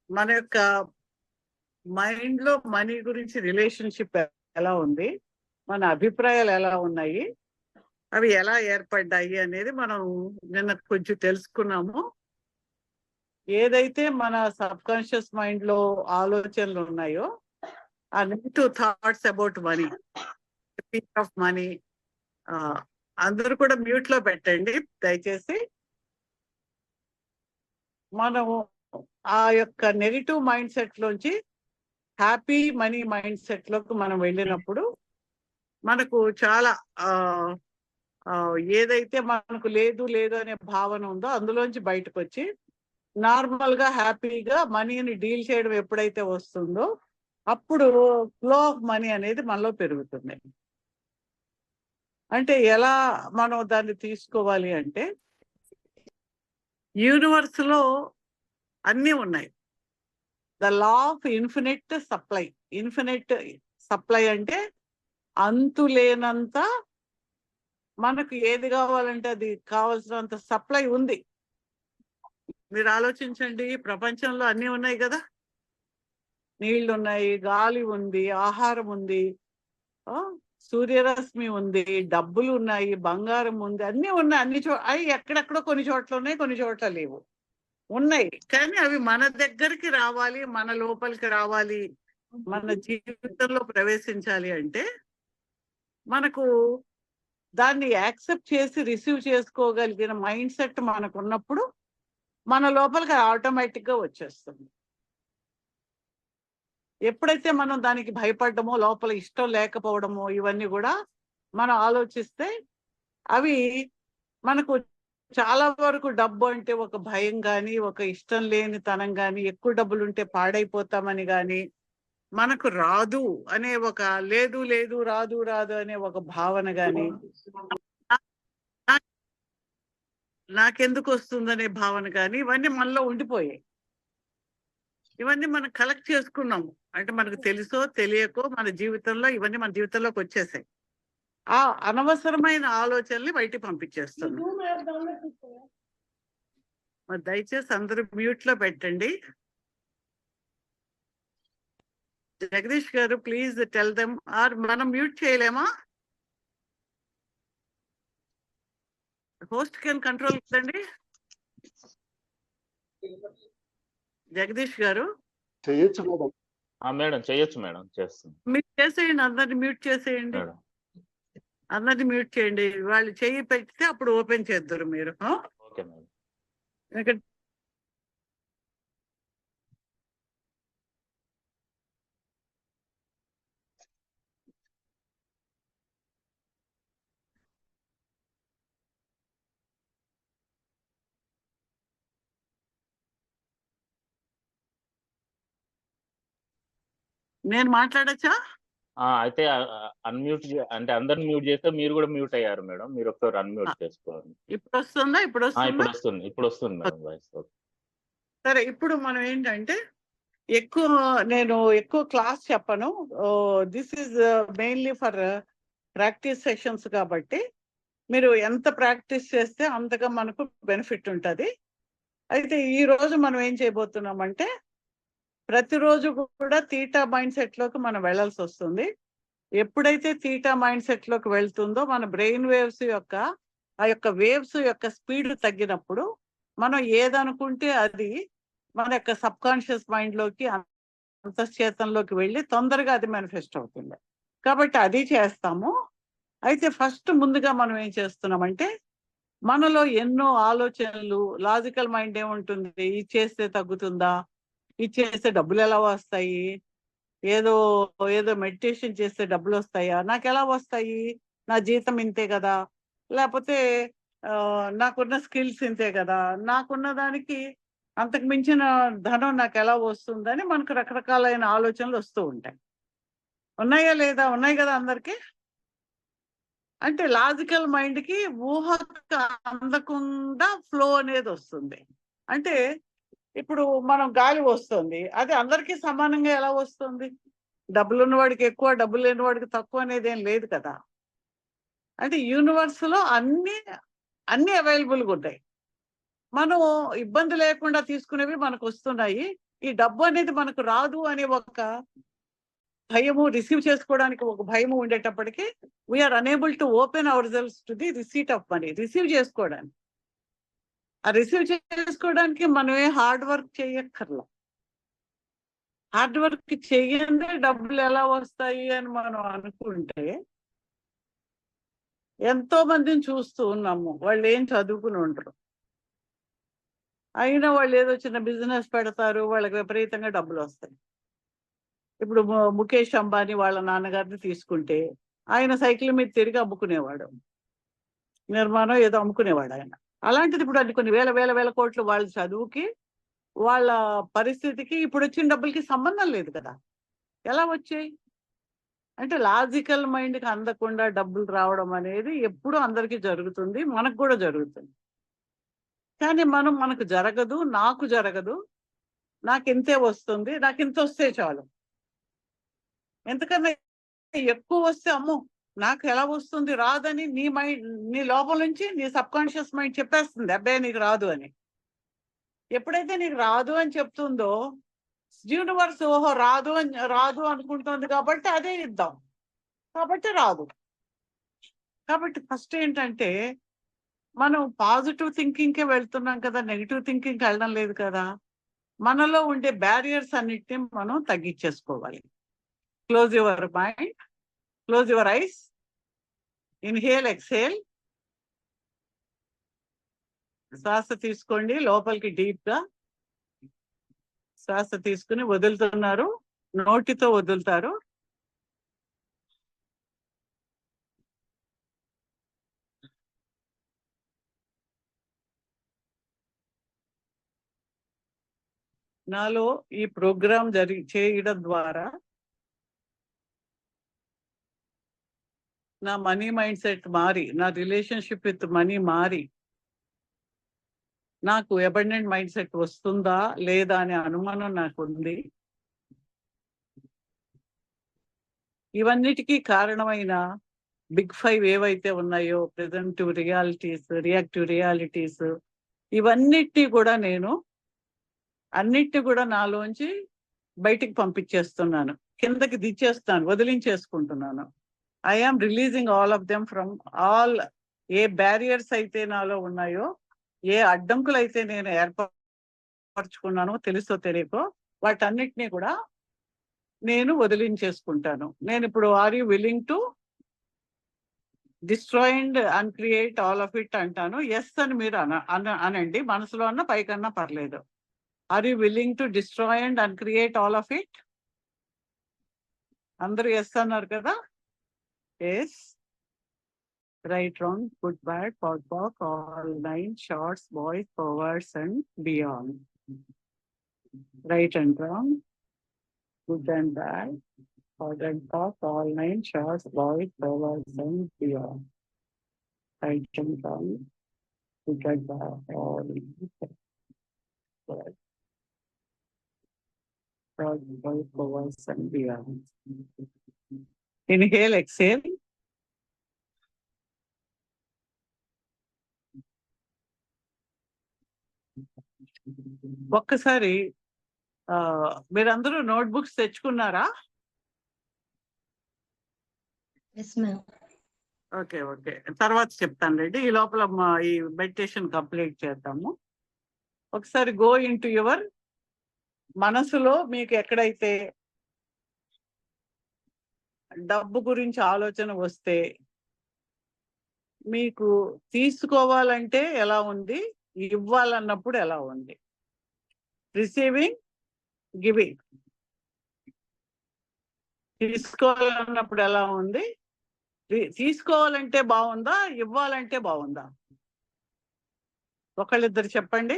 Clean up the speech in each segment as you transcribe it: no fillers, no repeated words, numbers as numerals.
మన యొక్క మైండ్ లో మనీ గురించి రిలేషన్షిప్ ఎలా ఉంది, మన అభిప్రాయాలు ఎలా ఉన్నాయి, అవి ఎలా ఏర్పడ్డాయి అనేది మనం నిన్న కొంచెం తెలుసుకున్నాము. ఏదైతే మన సబ్ కాన్షియస్ మైండ్ లో ఆలోచనలు ఉన్నాయో ఆ negative thoughts about money, of money, అందరూ కూడా మ్యూట్ లో పెట్టండి దయచేసి. మనము ఆ యొక్క నెగిటివ్ మైండ్ సెట్ లోంచి హ్యాపీ మనీ మైండ్ సెట్ లోకి మనం వెళ్ళినప్పుడు మనకు చాలా ఏదైతే మనకు లేదు లేదు అనే భావన ఉందో అందులోంచి బయటకు వచ్చి నార్మల్ గా హ్యాపీగా మనీని డీల్ చేయడం ఎప్పుడైతే వస్తుందో అప్పుడు ఫ్లో ఆఫ్ మనీ అనేది మనలో పెరుగుతుంది. అంటే ఎలా మనం దాన్ని తీసుకోవాలి అంటే, యూనివర్స్ లో అన్నీ ఉన్నాయి. The law of infinite supply. Infinite supply అంటే అంతులేనంత మనకు ఏది కావాలంటే అది కావాల్సినంత సప్లై ఉంది. మీరు ఆలోచించండి, ప్రపంచంలో అన్నీ ఉన్నాయి కదా, నీళ్లు ఉన్నాయి, గాలి ఉంది, ఆహారం ఉంది, సూర్యరశ్మి ఉంది, డబ్బులు ఉన్నాయి, బంగారం ఉంది, అన్నీ ఉన్నాయి. అవి ఎక్కడెక్కడో కొన్ని చోట్ల ఉన్నాయి, కొన్ని చోట్ల లేవు. ఉన్నాయి కానీ అవి మన దగ్గరికి రావాలి, మన లోపలికి రావాలి, మన జీవితంలో ప్రవేశించాలి అంటే మనకు దాన్ని యాక్సెప్ట్ చేసి రిసీవ్ చేసుకోగలిగిన మైండ్ సెట్ మనకు ఉన్నప్పుడు మన లోపలికి ఆటోమేటిక్ గా వచ్చేస్తుంది. ఎప్పుడైతే మనం దానికి భయపడ్డమో, లోపల ఇష్టం లేకపోవడమో, ఇవన్నీ కూడా మనం ఆలోచిస్తే అవి మనకు చాలా వరకు డబ్బు అంటే ఒక భయం కానీ, ఒక ఇష్టం లేని తనం కానీ, ఎక్కువ డబ్బులు ఉంటే పాడైపోతామని కానీ, మనకు రాదు అనే ఒక లేదు లేదు రాదు రాదు అనే ఒక భావన కానీ, నాకెందుకు వస్తుందనే భావన కానీ, ఇవన్నీ మనలో ఉండిపోయాయి. ఇవన్నీ మనం కలెక్ట్ చేసుకున్నాము అంటే మనకు తెలుసో తెలియకో మన జీవితంలో ఇవన్నీ మన జీవితంలోకి వచ్చేసాయి. ఆ అనవసరమైన ఆలోచనల్ని బయటికి పంపించేస్తున్నాం. మరి దయచేసి అందరూ మ్యూట్ లో పెట్టండి. జగదీష్ గారు ప్లీజ్ టెల్ దెమ్. ఆర్ మనం మ్యూట్ చేయలేమా? హోస్ట్ కెన్ కంట్రోల్ కదండి. జగదీష్ గారు చేయొచ్చు మేడం. మేడం చేయొచ్చు మేడం, చేస్తుంది. మీరు చేసేయండి, అందరిని మ్యూట్ చేసేయండి, అందరిని మ్యూట్ చేయండి. వాళ్ళు చెయ్యి పెడితే అప్పుడు ఓపెన్ చేద్దరు మీరు. Okay madam. ఎందుకంటే నేను మాట్లాడచ్చా? అయితే అన్మ్యూట్ అంటే అందరిని మ్యూట్ చేస్తే మీరు కూడా మ్యూట్ అయ్యారు మేడం. మీరు ఒకసారి అన్మ్యూట్ చేసుకోవాలి. ఇప్పుడు వస్తుందా? ఇప్పుడు వస్తుంది మేడం వాయిస్. సరే, ఇప్పుడు మనం ఏంటంటే నేను ఎక్కువ క్లాస్ చెప్పను. This is mainly for practice sessions కాబట్టి మీరు ఎంత ప్రాక్టీస్ చేస్తే అంతగా మనకు బెనిఫిట్ ఉంటుంది. అయితే ఈ రోజు మనం ఏం చేయబోతున్నామంటే, ప్రతిరోజు కూడా తీటా మైండ్ సెట్ లోకి మనం వెళ్ళాల్సి వస్తుంది. ఎప్పుడైతే తీటా మైండ్ సెట్ లోకి వెళ్తుందో మన బ్రెయిన్ వేవ్స్ యొక్క ఆ యొక్క వేవ్స్ యొక్క స్పీడ్ తగ్గినప్పుడు మనం ఏదనుకుంటే అది మన యొక్క సబ్ కాన్షియస్ మైండ్ లోకి, అంతశ్చేతనలోకి వెళ్ళి తొందరగా అది మేనిఫెస్ట్ అవుతుంది. కాబట్టి అది చేస్తాము. అయితే ఫస్ట్ ముందుగా మనం ఏం చేస్తున్నామంటే, మనలో ఎన్నో ఆలోచనలు, లాజికల్ మైండ్ ఏముంటుంది, ఇది చేస్తే తగ్గుతుందా, ఇది చేస్తే డబ్బులు ఎలా వస్తాయి, ఏదో ఏదో మెడిటేషన్ చేస్తే డబ్బులు వస్తాయా, నాకు ఎలా వస్తాయి, నా జీతం ఇంతే కదా, లేకపోతే నాకున్న స్కిల్స్ ఇంతే కదా, నాకున్న దానికి అంతకు మించిన ధనం నాకు ఎలా వస్తుందని మనకు రకరకాలైన ఆలోచనలు వస్తూ ఉంటాయి. ఉన్నాయా లేదా? ఉన్నాయి కదా అందరికీ. అంటే లాజికల్ మైండ్కి ఊహకు అందకుండా ఫ్లో అనేది వస్తుంది. అంటే ఇప్పుడు మనం గాలి వస్తుంది, అది అందరికీ సమానంగా ఎలా వస్తుంది? డబ్బులు ఉన్నవాడికి ఎక్కువ, డబ్బులు లేని వాడికి తక్కువ అనేది ఏం లేదు కదా. అంటే యూనివర్స్ లో అన్ని అవైలబుల్గా ఉంటాయి. మనం ఇబ్బంది లేకుండా తీసుకునేవి మనకు వస్తున్నాయి, ఈ డబ్బు అనేది మనకు రాదు అనే ఒక భయము, రిసీవ్ చేసుకోవడానికి ఒక భయము ఉండేటప్పటికీ we are unable to open our cells to the receipt of money, receive చేసుకోవడానికి. ఆ రిసీవ్ చేసుకోవడానికి మనమే హార్డ్ వర్క్ చేయక్కర్లా. హార్డ్ వర్క్ చేయందే డబ్బులు ఎలా వస్తాయి అని మనం అనుకుంటే ఎంతో మందిని చూస్తూ ఉన్నాము. వాళ్ళు ఏం చదువుకుని ఉండరు, అయినా వాళ్ళు ఏదో చిన్న బిజినెస్ పెడతారు, వాళ్ళకి విపరీతంగా డబ్బులు వస్తాయి. ఇప్పుడు ముఖేష్ అంబానీ వాళ్ళ నాన్నగారిని తీసుకుంటే ఆయన సైకిల్ మీద తిరిగి అమ్ముకునేవాడు, నిర్మాణం ఏదో అమ్ముకునేవాడు ఆయన. అలాంటిది ఇప్పుడు అది కొన్ని వేల వేల వేల కోట్లు వాళ్ళ చదువుకి, వాళ్ళ పరిస్థితికి, ఇప్పుడు వచ్చిన డబ్బులకి సంబంధం లేదు కదా. ఎలా వచ్చాయి అంటే లాజికల్ మైండ్కి అందకుండా డబ్బులు రావడం అనేది ఎప్పుడూ అందరికీ జరుగుతుంది, మనకు కూడా జరుగుతుంది. కానీ మనకు జరగదు, నాకు జరగదు, నాకు ఇంతే వస్తుంది, నాకు ఇంత వస్తే చాలు. ఎందుకన్నా ఎక్కువ వస్తే అమ్మో నాకు ఎలా వస్తుంది రాదని నీ మైండ్, నీ లోపల నుంచి నీ సబ్ కాన్షియస్ మైండ్ చెప్పేస్తుంది అబ్బాయి నీకు రాదు అని. ఎప్పుడైతే నీకు రాదు అని చెప్తుందో యూనివర్స్ ఓహో రాదు అనుకుంటుంది కాబట్టి అదే ఇద్దాం, కాబట్టి రాదు. కాబట్టి ఫస్ట్ ఏంటంటే మనం పాజిటివ్ థింకింగ్కే వెళ్తున్నాం కదా, నెగిటివ్ థింకింగ్కి వెళ్ళడం లేదు కదా. మనలో ఉండే బ్యారియర్స్ అన్నిటిని మనం తగ్గించేసుకోవాలి. Close your mind, close your eyes, inhale exhale. శ్వాస తీసుకోండి లోపలికి డీప్ గా. శ్వాస తీసుకుని వదులుతున్నారు, నోటితో వదులుతారు. నాలో ఈ ప్రోగ్రాం చేయడం ద్వారా నా మనీ మైండ్ సెట్ మారి, నా రిలేషన్షిప్ విత్ మనీ మారి, నాకు అబండెంట్ మైండ్ సెట్ వస్తుందా లేదా అనే అనుమానం నాకు ఉంది. ఇవన్నిటికీ కారణమైన బిగ్ 5 ఏవైతే ఉన్నాయో, ప్రెజెంటివ్ రియాలిటీస్, రియాక్టివ్ రియాలిటీస్, ఇవన్నిటినీ కూడా నేను అన్నిటిని కూడా నాలోంచి బయటికి పంపించేస్తున్నాను, కిందకి దిచ్చేస్తాను, వదిలించేసుకుంటున్నాను. I am releasing all of them from all. ఏ బ్యారియర్స్ అయితే నాలో ఉన్నాయో, ఏ అడ్డంకులు అయితే నేను ఏర్పరచుకున్నానో తెలుసో తెలియకో, వాటన్నిటినీ కూడా నేను వదిలించేసుకుంటాను. నేను ఇప్పుడు are you willing to destroy and uncreate all of it అంటాను. ఎస్ అని మీరు అనండి, మనసులో అన్న పైకన్నా పర్లేదు. Are you willing to destroy and uncreate all of it? అందరూ ఎస్ అన్నారు కదా. Yes. Right, wrong, good, bad, POC, all 9 shorts, boys, forwards and beyond. Right and wrong, good and bad, POC and POC, all 9 shorts, boys, forwards and beyond. Right and wrong, good and bad, all 9 boys, forwards and beyond. Inhale, exhale. ఒక్కసారి మీరందరూ notebooks తెచ్చుకున్నారా? Okay okay, తర్వాత చెప్తాను రెడ్డి. ఈ లోపల ఈ meditation complete చేద్దాము. ఒకసారి go in to your మనసులో మీకు ఎక్కడైతే డబ్బు గురించి ఆలోచన వస్తే, మీకు తీసుకోవాలంటే ఎలా ఉంది, ఇవ్వాలన్నప్పుడు ఎలా ఉంది, రిసీవింగ్, గివింగ్, తీసుకోవాలన్నప్పుడు ఎలా ఉంది, తీసుకోవాలంటే బాగుందా, ఇవ్వాలంటే బాగుందా? ఒకళ్ళిద్దరు చెప్పండి.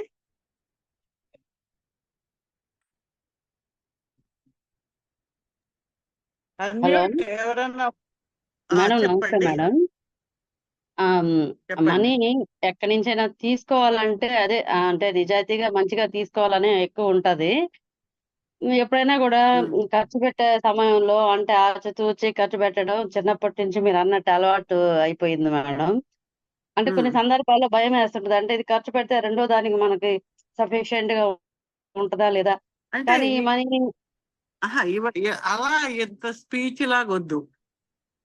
ఎవరన్నా మేడం నమస్తే మేడం. మనీ ఎక్కడి నుంచైనా తీసుకోవాలంటే అదే అంటే నిజాయితీగా మంచిగా తీసుకోవాలని ఎక్కువ ఉంటది. ఎప్పుడైనా కూడా ఖర్చు పెట్టే సమయంలో అంటే ఆచితూచి ఖర్చు పెట్టడం చిన్నప్పటి నుంచి మీరు అన్నట్టు అలవాటు అయిపోయింది మేడం. అంటే కొన్ని సందర్భాల్లో భయం వేస్తుంటది, అంటే ఇది ఖర్చు పెడితే రెండో దానికి మనకి సఫిషియెంట్ గా ఉంటదా లేదా, అంటే కానీ మనీ అలా ఎంత స్పీచ్ లాగొద్దు.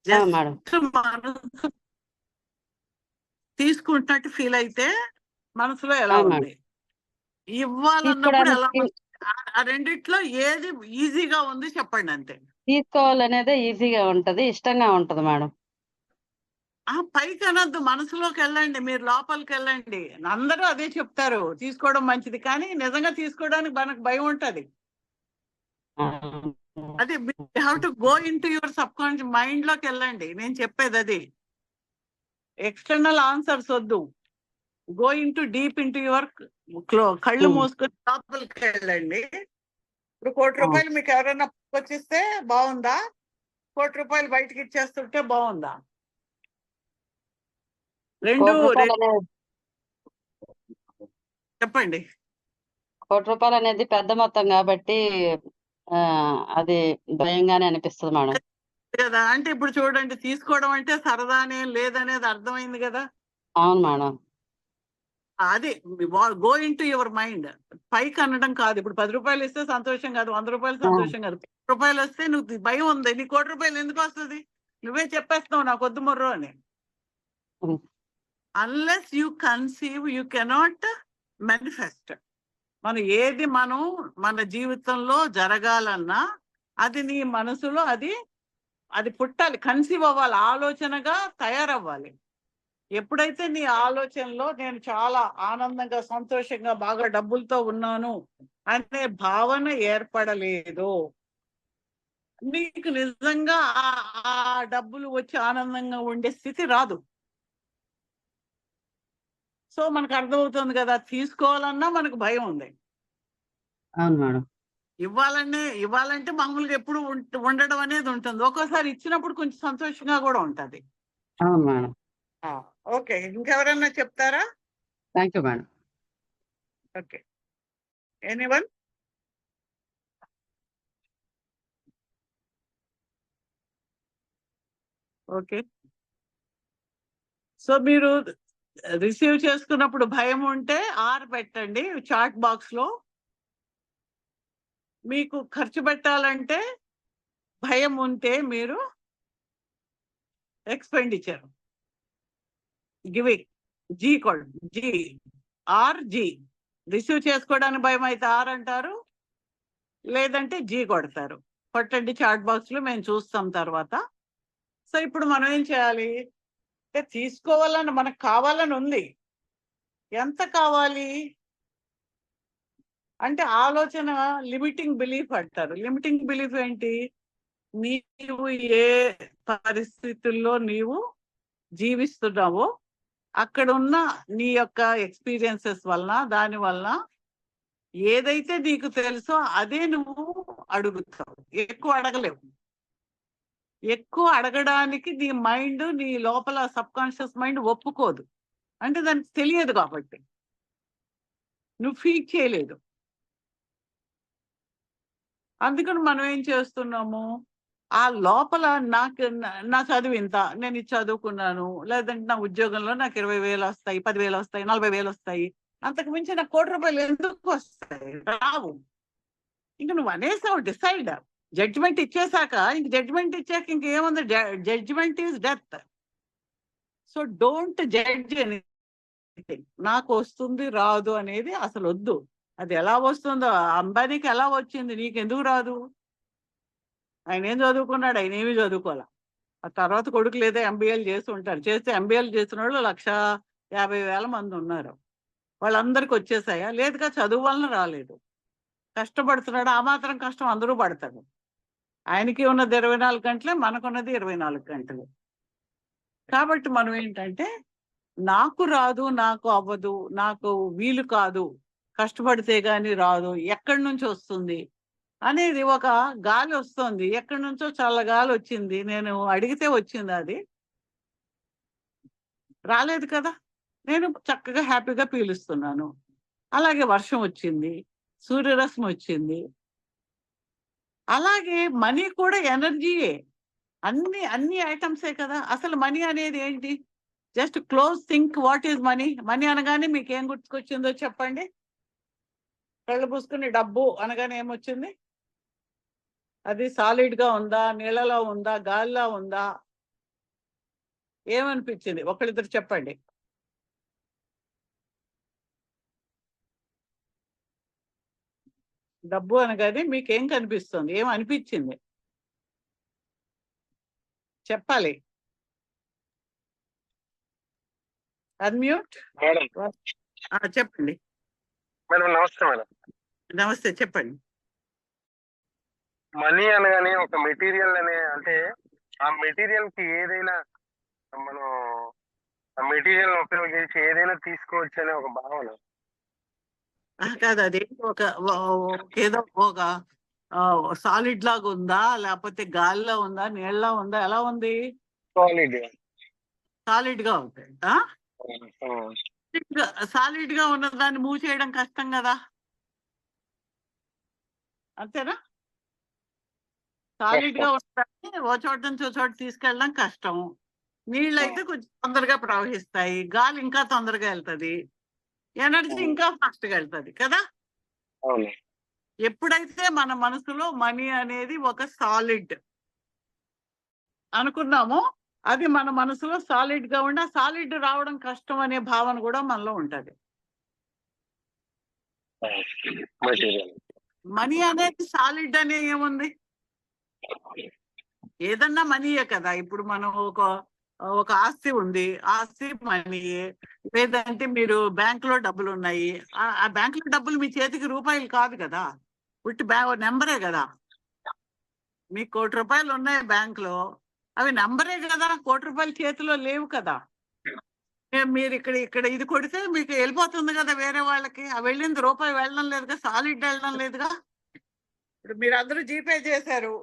మేడం. జస్ట్ మనసు తీసుకుంటున్నట్టు ఫీల్ అయితే మనసులో ఎలా మేడం. ఉంది, ఇవ్వాలన్నప్పుడు ఎలా తీసుకోవడానికి ఉంది, ఆ రెండిట్లో ఏది ఈజీగా ఉంది చెప్పండి అంతే. తీసుకోవాలనేదే ఈజీగా ఉంటది, ఇష్టంగా ఉంటది మేడం. పైకి అనొద్దు, మనసులోకి వెళ్ళండి, మీరు లోపలికి వెళ్ళండి. అందరూ అదే చెప్తారు, తీసుకోవడం మంచిది, కానీ నిజంగా తీసుకోవడానికి మనకు భయం ఉంటది. అది have to go in to your sub conscious mind లోకి వెళ్ళండి. నేను చెప్పేది అది. ఎక్స్టర్నల్ ఆన్సర్స్ వద్దు. Go in to deep in to your కళ్ళు మూసుకొని లోపలికి వెళ్ళండి. ఇప్పుడు ₹1,00,00,000 మీకు ఎవరైనా వచ్చిస్తే బాగుందా, ₹1,00,00,000 బయటకి ఇచ్చేస్తుంటే బాగుందా? రెండు చెప్పండి. ₹1,00,00,000 అనేది పెద్ద మొత్తం కాబట్టి అది భయంగానే అనిపిస్తుంది మేడం. కదా, అంటే ఇప్పుడు చూడండి, తీసుకోవడం అంటే సరదానే లేదనేది అర్థమైంది కదా. అవును మేడం. అది go in to your mind. పైకి అనడం కాదు. ఇప్పుడు ₹10 ఇస్తే సంతోషం కాదు, ₹100 సంతోషం కాదు. ₹100 వస్తే నువ్వు భయం ఉంది, నీకు ₹1,00,00,000 ఎందుకు వస్తుంది? నువ్వే చెప్పేస్తున్నావు నాకు వద్దు మొర్రో అని. Unless you conceive you cannot manifest. మనం మన జీవితంలో జరగాలన్నా అది నీ మనసులో అది పుట్టాలి, కన్సీవ్ అవ్వాలి, ఆలోచనగా తయారవ్వాలి. ఎప్పుడైతే నీ ఆలోచనలో నేను చాలా ఆనందంగా, సంతోషంగా, బాగా డబ్బులతో ఉన్నాను అనే భావన ఏర్పడలేదు, నీకు నిజంగా ఆ డబ్బులు వచ్చి ఆనందంగా ఉండే స్థితి రాదు. సో మనకు అర్థమవుతుంది కదా, తీసుకోవాలన్నా మనకు భయం ఉంది. అవును మేడం. ఇవ్వాలంటే మామూలుగా ఎప్పుడు ఉండడం అనేది ఉంటుంది. ఒక్కోసారి ఇచ్చినప్పుడు కొంచెం సంతోషంగా కూడా ఉంటది. అవును మేడం. ఓకే, ఇంకెవరన్నా చెప్తారా? Thank you madam. Okay, anyone? Okay, so మీరు రిసీవ్ చేసుకున్నప్పుడు భయం ఉంటే R పెట్టండి చాట్ బాక్స్ లో. మీకు ఖర్చు పెట్టాలంటే భయం ఉంటే మీరు ఎక్స్పెండిచర్ గివింగ్ G రిసీవ్ చేసుకోవడానికి భయం అయితే R అంటారు, లేదంటే G కొడతారు. కొట్టండి చాట్ బాక్స్ లో, మేము చూస్తాం తర్వాత. సో ఇప్పుడు మనం ఏం చేయాలి అంటే, తీసుకోవాలని మనకు కావాలని ఉంది, ఎంత కావాలి అంటే ఆలోచన లిమిటింగ్ బిలీఫ్ అంటారు. లిమిటింగ్ బిలీఫ్ ఏంటి? నీవు ఏ పరిస్థితుల్లో నీవు జీవిస్తున్నావో అక్కడ ఉన్న నీ యొక్క ఎక్స్పీరియన్సెస్ వలన, దాని వలన ఏదైతే నీకు తెలుసో అదే నువ్వు అడుగుతావు, ఎక్కువ అడగలేవు. ఎక్కువ అడగడానికి నీ మైండ్, నీ లోపల సబ్ కాన్షియస్ మైండ్ ఒప్పుకోదు. అంటే దానికి తెలియదు కాబట్టి నువ్వు ఫీడ్ చేయలేదు. అందుకని మనం ఏం చేస్తున్నాము, ఆ లోపల నా చదువు ఇంత, నేను ఇది చదువుకున్నాను, లేదంటే నా ఉద్యోగంలో నాకు 20,000 వస్తాయి, 10,000 వస్తాయి, 40,000 వస్తాయి, అంతకు మించి నాకు ₹1,00,00,000 ఎందుకు వస్తాయి? రావు. ఇంక నువ్వు అనేసావు, డిసైడ్. జడ్జిమెంట్ ఇచ్చేసాక ఇంకేముంది? Judgement is death. So don't judge anything. నాకు వస్తుంది రాదు అనేది అసలు వద్దు. అది ఎలా వస్తుందో, అంబానీకి ఎలా వచ్చింది, నీకు ఎందుకు రాదు? ఆయన ఏం చదువుకున్నాడు? ఆయన ఏమీ చదువుకోవాలి. ఆ తర్వాత కొడుకులు ఏదో MBAలు చేసి ఉంటారు. చేస్తే MBAలు చేసిన వాళ్ళు 1,50,000 మంది ఉన్నారు. వాళ్ళందరికీ వచ్చేసాయా? లేదుగా, చదువు వలన రాలేదు. కష్టపడుతున్నాడు, ఆ మాత్రం కష్టం అందరూ పడతాడు. ఆయనకి ఉన్నది 24 గంటలే, మనకున్నది 24 గంటలు. కాబట్టి మనం ఏంటంటే, నాకు రాదు, నాకు అవ్వదు, నాకు వీలు కాదు, కష్టపడితే గాని రాదు, ఎక్కడి నుంచి వస్తుంది అనేది ఒక గాలి వస్తుంది. ఎక్కడి నుంచో చల్ల గాలి వచ్చింది, నేను అడిగితే వచ్చింది, అది రాలేదు కదా. నేను చక్కగా హ్యాపీగా పీలుస్తున్నాను. అలాగే వర్షం వచ్చింది, సూర్యరశ్మి వచ్చింది. అలాగే మనీ కూడా ఎనర్జీయే. అన్ని ఐటమ్సే కదా. అసలు మనీ అనేది ఏంటి? Just close think what is money. Money అనగానే మీకు ఏం గుర్తుకొచ్చిందో చెప్పండి. కళ్ళు మూసుకుని డబ్బు అనగానే ఏమొచ్చింది? అది సాలిడ్ గా ఉందా, నీళ్ళలో ఉందా, గాలిలో ఉందా, ఏమనిపించింది? ఒకళ్ళిద్దరు చెప్పండి. డబ్బు అనగానే మీకేం కనిపిస్తుంది? ఏం అనిపించింది? చెప్పాలి. అన్మ్యూట్. మేడం చెప్పండి. మేడం నమస్తే మేడం. నమస్తే, చెప్పండి. మనీ అనగానే ఒక మెటీరియల్ అనే అంటే ఆ మెటీరియల్ కి ఏదైనా మనం ఆ మెటీరియల్ ఉపయోగించి ఏదైనా తీసుకోవచ్చు అనే ఒక భావన. కాదు, అది ఏదో ఒక సాలిడ్ లాగా ఉందా, లేకపోతే గాలిలో ఉందా, నీళ్ళలో ఉందా, ఎలా ఉంది? సాలిడ్. సాలిడ్ గా ఉంది. సాలిడ్ గా ఉన్న దాన్ని మూవ్ చేయడం కష్టం కదా, అంతేనా? సాలిడ్ గా ఉన్నదాన్ని ఓ చోట నుంచి ఓ చోట తీసుకెళ్ళడం కష్టం. నీళ్ళు అయితే కొంచెం తొందరగా ప్రవహిస్తాయి, గాలి ఇంకా తొందరగా వెళ్తది, ఎనర్జీ ఇంకా ఫాస్ట్ గా వెళ్తది కదా. అవును. ఎప్పుడైతే మన మనసులో మనీ అనేది ఒక సాలిడ్ అనుకున్నామో, అది మన మనసులో సాలిడ్ గా ఉండి, సాలిడ్ రావడం కష్టం అనే భావన కూడా మనలో ఉంటది. మెటీరియల్ మనీ అనేది సాలిడ్ అనే ఏముంది? ఏదన్నా మనీయే కదా. ఇప్పుడు మనం ఒక ఆస్తి ఉంది, ఆస్తి మనీయే. లేదంటే మీరు బ్యాంక్ లో డబ్బులు ఉన్నాయి, ఆ బ్యాంక్ లో డబ్బులు మీ చేతికి రూపాయలు కాదు కదా, ఉట్టి నెంబరే కదా. మీకు ₹1,00,00,000 ఉన్నాయి బ్యాంక్ లో, అవి నెంబరే కదా, ₹1,00,00,000 చేతిలో లేవు కదా. మీరు ఇక్కడ ఇది కొడితే మీకు వెళ్ళిపోతుంది కదా వేరే వాళ్ళకి, ఆ వెళ్ళింది రూపాయి వెళ్ళడం లేదుగా, సాలిడ్ వెళ్ళడం లేదుగా. ఇప్పుడు మీరు అందరూ జీపే చేశారు,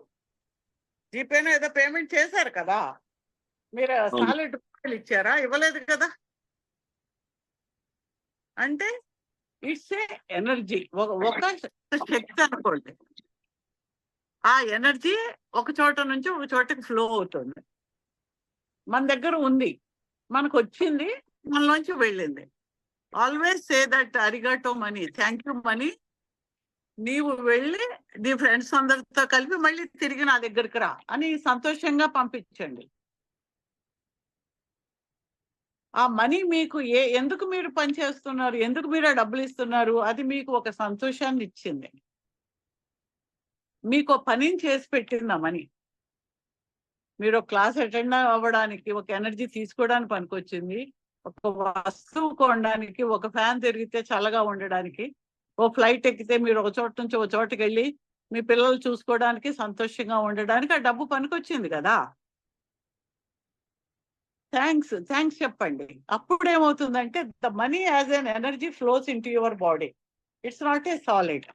జీపేలో ఏదో పేమెంట్ చేశారు కదా, మీరు సాలిడ్ రూపాయలు ఇచ్చారా? ఇవ్వలేదు కదా. అంటే ఇట్స్ ఏ ఎనర్జీ, ఒక శక్తి అనుకోండి. ఆ ఎనర్జీ ఒక చోట నుంచి ఒక చోటకి ఫ్లో అవుతుంది. మన దగ్గర ఉంది, మనకు వచ్చింది, మనలోంచి వెళ్ళింది. ఆల్వేస్ సే దట్ అరిగాటో మనీ, థ్యాంక్ యూ మనీ. నీవు వెళ్ళి నీ ఫ్రెండ్స్ అందరితో కలిపి మళ్ళీ తిరిగి నా దగ్గరికి రా అని సంతోషంగా పంపించండి. ఆ మనీ మీకు ఎందుకు మీరు పని చేస్తున్నారు, ఎందుకు మీరు ఆ డబ్బులు ఇస్తున్నారు, అది మీకు ఒక సంతోషాన్ని ఇచ్చింది, మీకు పనిని చేసి పెట్టింది ఆ మనీ. మీరు ఒక క్లాస్ అటెండ్ అవ్వడానికి, ఒక ఎనర్జీ తీసుకోవడానికి పనికొచ్చింది, ఒక వస్తువు కొనడానికి, ఒక ఫ్యాన్ తిరిగితే చల్లగా ఉండడానికి, ఓ ఫ్లైట్ ఎక్కితే మీరు ఒక చోట నుంచి ఒక చోటుకి వెళ్ళి మీ పిల్లలు చూసుకోవడానికి, సంతోషంగా ఉండడానికి ఆ డబ్బు పనికొచ్చింది కదా. థ్యాంక్స్ చెప్పండి. అప్పుడు ఏమవుతుందంటే the money as N energy flows in to your body. It's not a solid.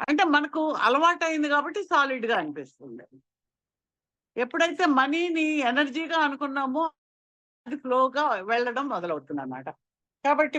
అంటే మనకు అలవాటు అయింది కాబట్టి సాలిడ్ గా అనిపిస్తుంది. ఎప్పుడైతే మనీని ఎనర్జీగా అనుకున్నామో అది ఫ్లోగా వెళ్ళడం మొదలవుతుంది అన్నమాట. కాబట్టి